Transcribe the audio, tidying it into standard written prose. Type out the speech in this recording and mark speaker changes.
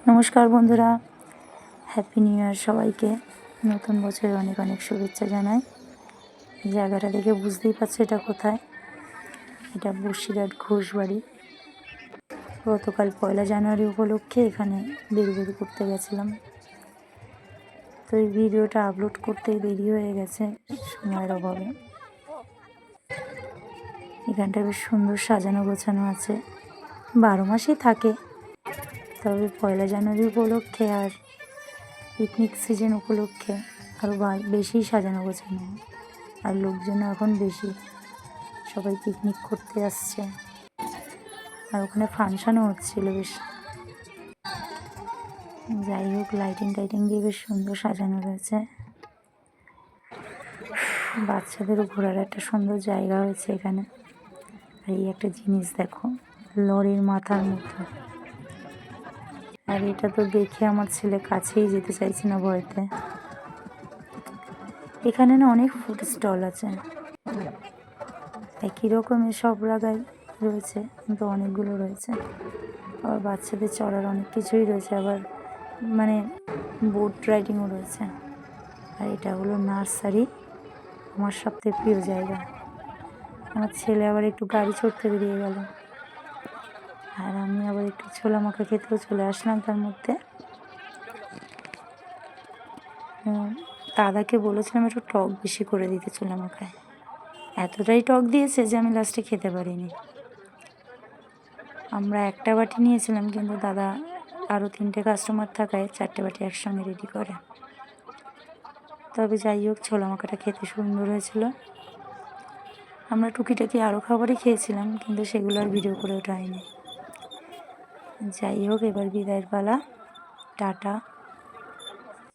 Speaker 1: নমস্কার বন্ধুরা, happy new year সবাইকে। নতুন বছরের অনেক অনেক শুভেচ্ছা জানাই। জায়গাটা দেখে বুঝতেই পারছো এটা কোথায়। এটা বসিরহাট ঘোষবাড়ি। গতকাল 1 জানুয়ারি উপলক্ষে এখানে বেরু করতে গেছিলাম, তো এই ভিডিওটা আপলোড করতেই দেরি হয়ে গেছে সময়ের অভাবে। এখানটা বেশ সুন্দর সাজানো গোছানো আছে, 12 মাসই থাকে, তবে 1 জানুয়ারি উপলক্ষে আর পিকনিক সিজন উপলক্ষে আরও বেশি সাজানো গোছানো, আর লোকজনও এখন বেশি, সবাই পিকনিক করতে আসছে। আর ওখানে ফাংশানও হচ্ছিল বেশ। যাই হোক, লাইটিং দিয়ে বেশ সুন্দর সাজানো রয়েছে। বাচ্চাদেরও ঘোরার একটা সুন্দর জায়গা হয়েছে এখানে। আর এই একটা জিনিস দেখো, লরির মাথার মতো। আর এটা তো দেখে আমার ছেলে কাছেই যেতে চাইছে না ভয়তে। এখানে না অনেক ফুড স্টল আছে, একই রকমের সব জায়গায় রয়েছে, কিন্তু অনেকগুলো রয়েছে। আবার বাচ্চাদের চড়ার অনেক কিছুই রয়েছে, আবার মানে বোট রাইডিংও রয়েছে। আর এটা হলো নার্সারি, আমার সবথেকে প্রিয় জায়গা। আমার ছেলে আবার একটু গাড়ি চড়তে বেরিয়ে গেল, আর আমি আবার একটু ছোলা মাখা খেতেও চলে আসলাম তার মধ্যে। দাদাকে বলেছিলাম একটু টক বেশি করে দিতে ছোলা মাখায়, এতটাই টক দিয়েছে যে আমি লাস্টে খেতে পারিনি। আমরা একটা বাটি নিয়েছিলাম, কিন্তু দাদা আরও 3টে কাস্টমার থাকায় 4টে বাটি একসঙ্গে রেডি করে। তবে যাই হোক, ছোলা মাখাটা খেতে সুন্দর হয়েছিল। আমরা টুকিটাকি আরও খাবারই খেয়েছিলাম, কিন্তু সেগুলো আর ভিডিও করে ওঠা হয়নি। যাই হোক, এবার বিদায়ের পালা, টাটা।